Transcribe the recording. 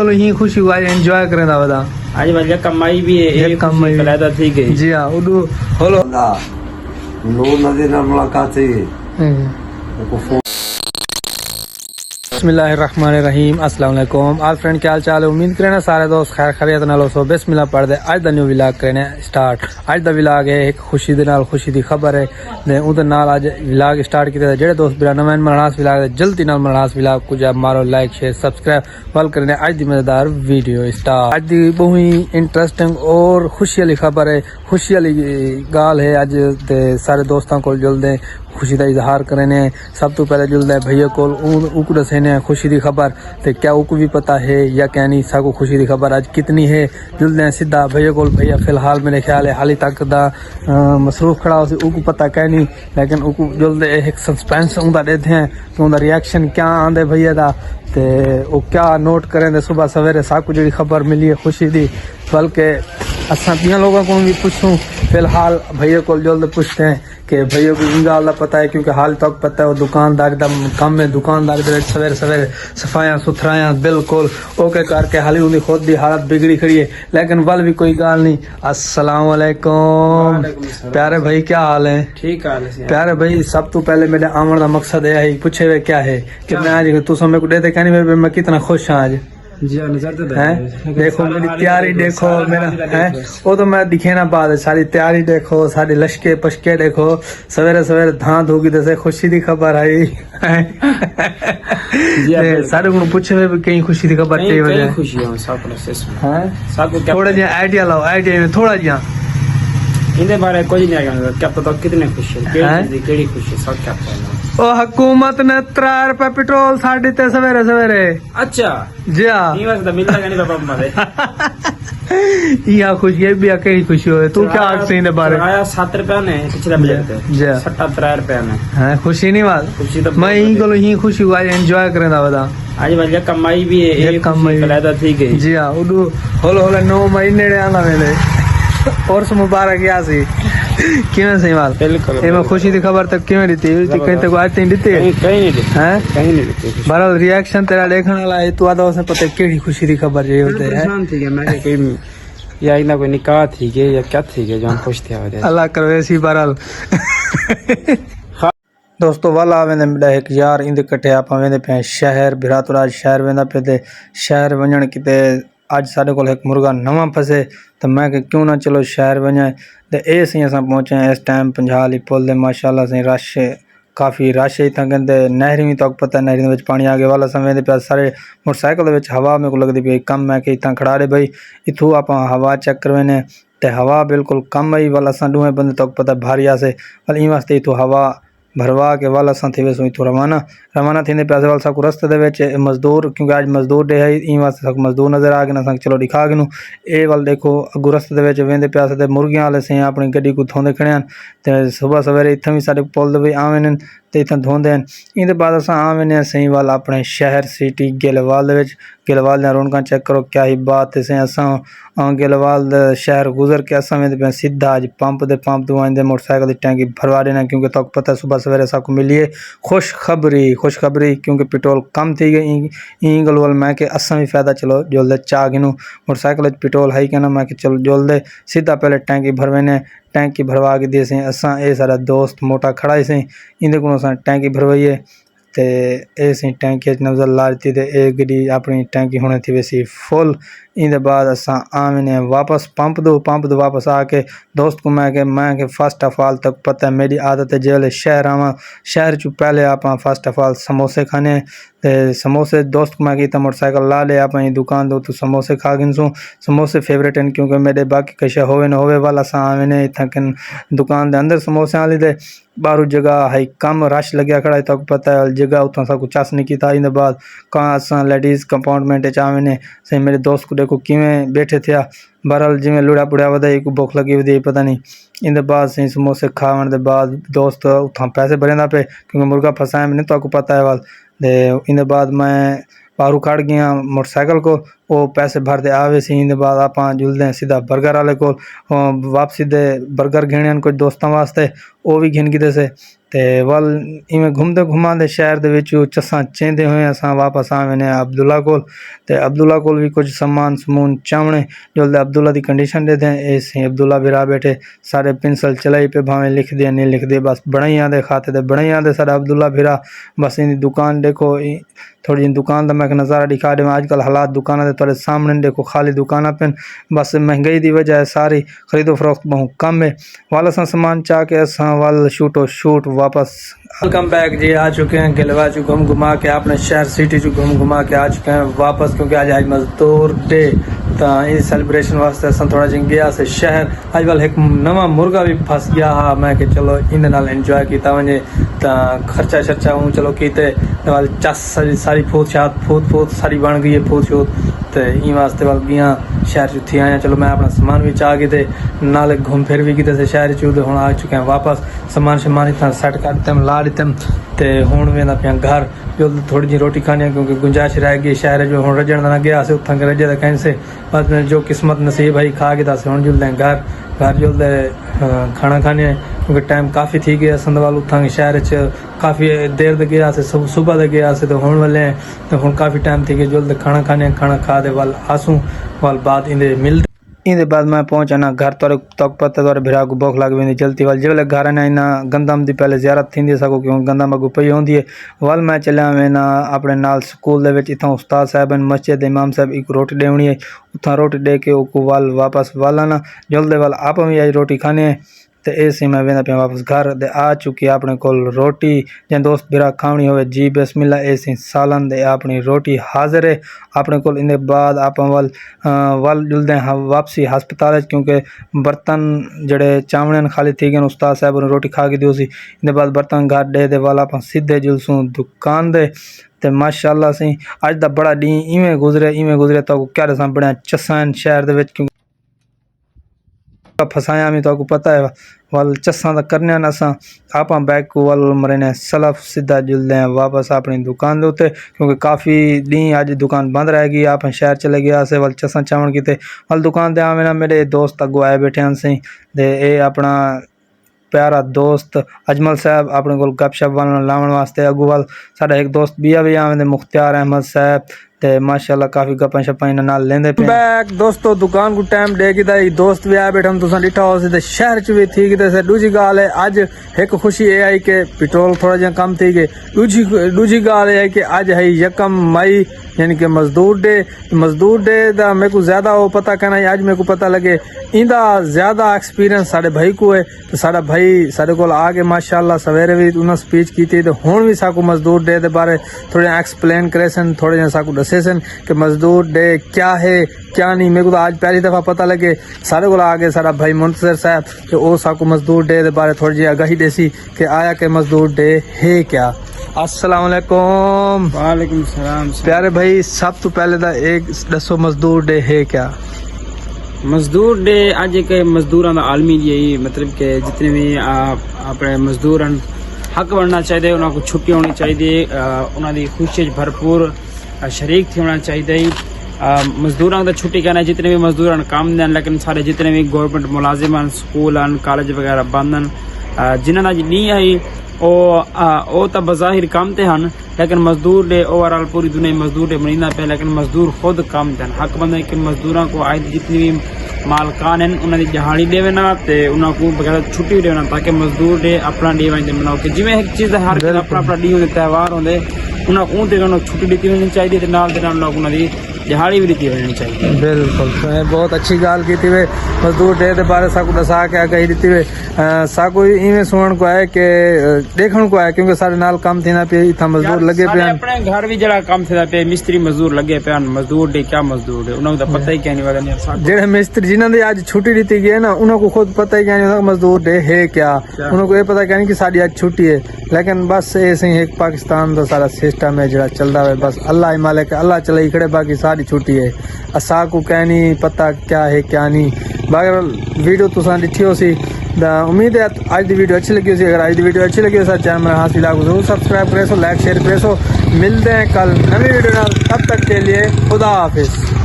चलो यही खुशी को आज एंजॉय करें दा बता आज भैया कमाई भी है ये कमाई कलादा थी गई जी हाँ उडू हेलो नूर नदी ना मुलाकात थी बिस्मिल्लाहिर्रहमानिर्रहीम अस्सलाम वालेकुम आल फ्रेंड क्या हाल चाल है उम्मीद करें ना सारे दोस्त खैर खैरियत नाल हो बिस्मिल्लाह पढ़ दे आज दा न्यू व्लॉग करने स्टार्ट आज दा व्लॉग है एक खुशी दे नाल खुशी दी खबर है ते उदे नाल आज व्लॉग स्टार्ट कीता जेड़े दोस्त बिना नवें मरनास व्लॉग जल्दी नाल मरनास व्लॉग को जा मारो लाइक शेयर सब्सक्राइब वाल करने आज दी मजेदार वीडियो स्टार्ट आज दी बहुत ही इंटरेस्टिंग और खुशी वाली खबर है खुशी वाली गाल है आज ते सारे दोस्तों को जुलदे खुशी का इजहार करने सब तो पहले जुलदा है भैया को दसेने खुशी की खबर तो क्या उनको भी पता है या क्या नहीं सबको खुशी की खबर आज कितनी है जुलदे हैं सीधा भैया को भैया फिलहाल मेरे ख्याल है हाली तक दा मसरूफ खड़ा उसे उनको पता क्या नहीं लेकिन उनको जुलदे एक सस्पेंस उनका देते हैं कि उनका रिएक्शन क्या आंदे भैया का ते वो क्या नोट करें दे सुबह सवेरे सबको जी खबर मिली है खुशी की बल्कि असा तीन लोगों को भी पूछूं फिलहाल भैया को जल्द पूछते हैं कि भैया को इन गल का पता है क्योंकि हाल तक पता है वो दुकानदार का काम है दुकानदार के सवेरे सवेरे सफाइयाँ सुथराइयाँ बिल्कुल ओके करके हाली उनकी खुद की हालत बिगड़ी खड़ी है लेकिन वल भी कोई गल नहीं। अस्सलाम वालेकुम प्यारे भाई क्या हाल है? ठीक हाल है प्यारे भाई सब तो पहले मेरे आमन का मकसद यह है पूछे हुए क्या है कि मैं आज तू मेरे को देते क्या नहीं मैं कितना खुश हाँ आज है देखो मेरी तैयारी देखो मेरा है वो तो मैं दिखे ना बात है सारी तैयारी देखो सारी लश्के पशके देखो सवेरे सवेरे धां धोगी जैसे खुशी की खबर आई सारे को पूछे हुए कहीं खुशी की खबर चाहिए वजह खुशी है सब प्रोसेस में है सबको थोड़ा जिहा आइडिया लाओ आइडिया में थोड़ा जिहा इनके बारे कोई नहीं आएगा क्या पता कितने खुशी है केड़ी खुशी सब क्या पता ओ हुकूमत ने 3 रुपए पेट्रोल साड़ी ते सवेरे सवेरे अच्छा जी हाँ नहीं वैसे तो मिलता नहीं बाबा हमारे यहाँ खुशी है भी कई खुशी हो तू क्या आग से बारे आया 7 रुपया ने पिछले बजट जी सट्टा 3 रुपया ने है खुशी नहीं बात खुशी तो मैं यही को यही खुशी को आज एंजॉय करें दा बता आज भैया कमाई भी है ये कमाई कलादा थी गई जी हाँ उडू होलो होलो 9 महीने ने आना मेरे और मुबारक या सी किवें सही बात बिल्कुल ए मैं खुशी की खबर तक किवें दी कहीं तक आज तीन दी कहीं नहीं दी हैं कहीं नहीं दी बहरहाल रिएक्शन तेरा देखने वाला है तू आदा उसे पता केड़ी खुशी की खबर ये होते है परेशान थी मैं कोई या इना कोई निकाह थी के या क्या थी के जो हम खुश थे अल्लाह करे ऐसी बहरहाल दोस्तों वाला वेंदे मेरा एक यार इंदे कटे आप वेंदे पे शहर बिरातुराज शहर वेंदा पे ते शहर वणन किते आज साढ़े को एक मुर्गा नवा फसे तो मैं कि क्यों ना चलो शहर वञे तो ये सी अस पहुंचे हैं इस टाइम पंजाली पुल दे माशाल्लाह से रश काफ़ी रश इतना कहते नहरी भी तक पता नहरी में पानी आ गया वाला समय पे सारे मोटरसाइकिल हवा मेरे को लगती पई कम है कि इतना खड़ा रहे भाई इतों आप हवा चेक करवेने तो हवा बिल्कुल कम आई वाला अस दूए बंदे तक पता भारी आसे वाल इन वास्ते इतों हवा भरवा के वाल अस थे वैसे इतों रवाना थी पैसे वाल सब रस्ते दे मजदूर क्योंकि आज मजदूर डे है इन वास्ते सब मजदूर नज़र आ गए ना चलो दिखा गए ये वाल देखो अगू रस्ते दे वेंदे प्यासे ते मुर्गियां वाले से अपनी गड्डी को धोंदे खड़े तो सुबह सवेरे इतने भी सारे पुल दे आवे तो इतना धोंदे इन बाद अस आवे सही वाल अपने शहर सिटी गिलवाल गिलवाल रौनक चेक करो क्या ही बात है अस गिलवाल शहर गुजर के अस वेंदे पे सीधा अज पंप तो आते मोटरसाइकिल की टैंकी भरवा देना क्योंकि तक पता सुबह सवेरे सबको मिलिए खुशखबरी क्योंकि पेट्रोल कम थी गई ई गलवाल मैं कि असा भी फायदा चलो जोलदे चाह गिनू मोटरसाइकिल पेट्रोल है कहना मैं कि चलो जोलदे सीधा पहले टैंकी भरवेने टैंकी भरवा के दे से असा ये सारा दोस्त मोटा खड़ा ही से इंदे को टैंकी भरवाइए तो ये सी टैंकी नजर लाती तो ये गड्डी अपनी टैंकी होने थी वैसी फुल इन बाद अस आने वापस पंप दो वापस आके दोस्त को मैं के फर्स्ट ऑफ ऑल तक पता है मेरी आदत है जो शहर आवा शहर चू पहले आप फर्स्ट ऑफ ऑल समोसे खाने ते समोसे दोस्त को मैं कहता मोटरसाइकिल ला ले आप दुकान दो तो समोसे खा गिनसूँ समोसे फेवरेट हैं क्योंकि मेरे बाकी कशा होवे न होवे वाला अस आने इतना दुकान के अंदर समोसे वाली दे बारू जगह है कम रश लग्या खड़ा है तक पता है जगह उतना सब कुछ चस नहीं किया इन बाद कहाँ अस लेडीज़ कंपाउंडमेंट आवे से मेरे दोस्त को देखो किमें बैठे थे बहरहाल जिमें लुड़ा पुड़िया वधाई को भुख लगी वधी पता नहीं इन बाद सही समोसे खाने के बाद दोस्त उतना पैसे भरेंदा पे क्योंकि मुर्गा फसाया मैंने तो आपको पता है वाल इन बाद मैं बारू काट गया मोटरसाइकिल को ਉਹ ਪੈਸੇ ਭਰਦੇ ਆਵੇ ਸੀ। ਇਹਦੇ ਬਾਅਦ ਆਪਾਂ ਜੁਲਦੇ ਹਾਂ ਸਿੱਧਾ 버ਗਰ ਵਾਲੇ ਕੋਲ। ਵਾਪਸੀ ਦੇ 버ਗਰ घेने ਹਨ ਕੁਝ ਦੋਸਤਾਂ ਵਾਸਤੇ, ਉਹ ਵੀ घिन ਗਏ ਸੇ। ਤੇ ਵੱਲ ਇਵੇਂ ਘੁੰਮਦੇ ਘੁਮਾਉਂਦੇ ਸ਼ਹਿਰ ਦੇ ਵਿੱਚ ਚੱਸਾਂ ਚੇਂਦੇ ਹੋਏ ਅਸਾਂ ਵਾਪਸ ਆਵੇਂ ਨੇ ਅਬਦੁੱਲਾ ਕੋਲ। ਤੇ ਅਬਦੁੱਲਾ ਕੋਲ ਵੀ ਕੁਝ ਸਮਾਨ ਸਮੂਨ ਚਾਵਣੇ ਜੁਲਦੇ ਅਬਦੁੱਲਾ ਦੀ ਕੰਡੀਸ਼ਨ ਦੇ ਦੇं। ਇਹ सी अब्दुल्ला बिरा बैठे सारे पेंसिल चलाई पे भावें लिख दिया नहीं लिख दिया, बस बनाइया दे खाते दे बनाइया दे सारा अब्दुल्ला बिरा। बस इन दुकान देखो थोड़ी दुकान का मैं नज़ारा दिखा दूँ। आजकल हालात दुकान के थोड़े सामने देखो, खाली दुकान पे बस महंगाई की वजह है सारी खरीदो फरोख्त बहुत कम है। वाल असा सामान चाह के असा वाल शूटो शूट वापस। वेलकम बैक जी, आ चुके हैं गिलवा चु घूम घुमा के अपने शहर सिटी चु घूम घुमा के आ चुके हैं वापस, क्योंकि आज मजदूर डे। तो इस सेलिब्रेशन वास्ते अस थोड़ा जिहा गया से शहर। अज वाल एक नवा मुर्गा भी फस गया हा, मैं कि चलो इन नाल इंजॉय किया वजे। तो खर्चा शर्चा हूँ चलो किते वाल चस सारी फूत शात फूत सारी बन गई है फूत शूत। तो इन वास्ते वाल गया शहर चु थी आया, चलो मैं अपना समान भी चाह के नाल घूम फिर भी किते से शहर चु। तो हुण आ चुके हैं वापस, समान शमान इतना सेट कर दिते ला दिते। तो हुण वेंदा पिया घर, जो थोड़ी जी रोटी खानी है क्योंकि गुंजाइश रह गई शहर जो हुण रजण ना गया से उठां के रजे तो कहीं से बस जो किस्मत नसीब है खा के दस हुण जुलदे घर घर जुलदे खाना खाने, क्योंकि टाइम काफ़ी थी गया संदवाल उठांगे शहर काफ़ी देर तक गया से सुबह तक गया से। तो हुण वाले तो हुण काफ़ी टाइम थी गया जुलदे खाना खाने खाना खा दे वाल आसूँ वाल बाद इंदे मिलते। इंदे बाद मैं पहुंचा घर तोरे तक पता तोरे भिरा को भूख लग वेंदी जल्दी वाल जो घर आना इना गंदम दी पहले ज़ियारत थी सको क्यों गंदम अगू पई होंदी है। वाल मैं चलिया वे ना अपने नाल स्कूल दे विच इथों उस्ताद साहब मस्जिद इमाम साहब एक रोटी देवनी है, उतना रोटी दे के उको वाल वापस वाल आना जल्दी वाल आप भी आज रोटी खानी है। तो ऐसे मैं वेंदा पिया वापस घर दे आ चुकी अपने कोल रोटी जै दोस्त बिरा खावनी होवे जी बिस्मिल्ला ऐसी सालन दे अपनी रोटी हाजिर है अपने कोल। इनके बाद आप वल जुलदे हैं वापसी हस्पताल, क्योंकि बर्तन जड़े चावने खाली थी गए उस्ताद साहब ने रोटी खा के दी सी। इनके बाद बर्तन घर दे दे वाल आप सीधे जुलसूँ दुकान दे। तो माशाअल्लाह सी अज दा बड़ा डी इवें गुजरे तो क्या दसा बड़ा चस्सा शहर दे विच फसाया में तो पता है वाल चस्सा तो करने असा आप बैग को वाल मरे सलफ सीधा जुलते हैं वापस अपनी दुकान के उत्ते, क्योंकि काफ़ी दी अज दुकान बंद रहेगी। आप शहर चले गया से वाल चस्सा चावण किते वाल दुकान ते आवे ना मेरे दोस्त अगो आए बैठे हैं सी। ये अपना प्यारा दोस्त अजमल साहब अपने को गपशप वाल लावन वास्ते अगू वाल साडा एक दोस्त बिया भी आवे मुख्तियार अहमद साहब। ते माशाल्लाह काफ़ी गप्पां शप्पां इन्हां नाल लेंदे पे बैक दोस्तों दुकान को टाइम दे के दोस्त भी आ बैठे तुसां डिठा हो सी शहर च भी थी कि दूजी गाल है अज एक खुशी ये आई कि पेट्रोल थोड़ा जिहा कम थी गए। दूजी गाल है कि अज है 1 मई यानी कि मजदूर डे दा मेरे को ज़्यादा वो पता कहना अज मेरे को पता लगे इंदा ज़्यादा एक्सपीरियंस साढ़े भाई को है। तो साढ़ा भाई साढ़े को आके माशाल्लाह सवेरे भी उन्हें स्पीच की थी। तो हुण भी साकू मजदूर डे के बारे थोड़े एक्सप्लेन करे सन थोड़े जिहा साकू दसे सन कि मजदूर डे क्या है क्या नहीं। मेरे को तो आज पहली दफ़ा पता लगे सारे को आगे सारा भाई मुंतजर साहब कि वो साकू मजदूर डे के बारे थोड़ी जी आगाही देसी कि आया कि मजदूर डे है क्या। अस्सलाम वालेकुम। वालेकुम सलाम। प्यारे भाई सब तो पहले दा एक दसो मजदूर डे है क्या। मजदूर डे अज एक मजदूरों का आलमी यही मतलब कि जितने भी अपने मजदूर हक बनना चाहिए, उन्होंने छुट्टी होनी चाहिए, उन्होंने खुशी भरपूर शरीक थी होना चाहिए। मजदूरों का छुट्टी कहना जितने भी मजदूर काम दें, लेकिन सारे जितने भी गवर्नमेंट मुलाजिम स्कूल कॉलेज वगैरह बंद जिन्होंने अज नहीं आई वो तो बज़ाहिर काम ते हैं, लेकिन मजदूर डे ओवरऑल पूरी दुनिया मजदूर डे मनीना पे, लेकिन मजदूर खुद काम दें हक बनते कि मजदूरों को आज जितनी भी मालकान हैं उन्होंने दिहाड़ी देवे ना तो उन्होंने बगैर छुट्टी भी देना, ताकि मजदूर डे अपना डे वहीं मनाओ कि जिमें एक चीज़ हर अपना अपना डी होंगे त्यौहार होंगे उन्होंने छुट्टी दी होनी चाहिए, नाल उन्होंने दिहाड़ी भी दी होनी चाहिए। बिल्कुल बहुत अच्छी गाल की थी वे मजदूर डे के बारे साकू दसा के आगाही दी वे साकू इवें सुनने को आए कि देखने को आए, क्योंकि सारे नाल काम थी ना पे इतना मजदूर लगे पे अपने घर भी जरा काम थे पे मिस्त्री मजदूर लगे पे मजदूर डे क्या मजदूर डे उन्होंने तो पता ही क्या नहीं वाला नहीं। जेड़े मिस्त्री जिन्होंने आज छुट्टी दी गई है ना उन्होंने खुद पता ही क्या नहीं होता मजदूर डे है क्या, उन्होंने ये पता क्या नहीं कि साड़ी आज छुट्टी है। लेकिन बस ऐसे ही एक पाकिस्तान का सारा सिस्टम है जरा चलता है, बस अल्लाह ही मालिक अल्लाह चले खड़े बाकी सारी छुट्टी है। असा को क्या नहीं पता क्या है क्या नहीं। बाकी वीडियो तुसा दिखी हो सी उम्मीद है आज की वीडियो अच्छी लगी हो। अगर आज की वीडियो अच्छी लगी हो सर चैनल में हासिल आपको जरूर सब्सक्राइब करे सो लाइक शेयर करे सो। मिलते हैं कल नवी वीडियो, तब तक के लिए खुदा हाफिज।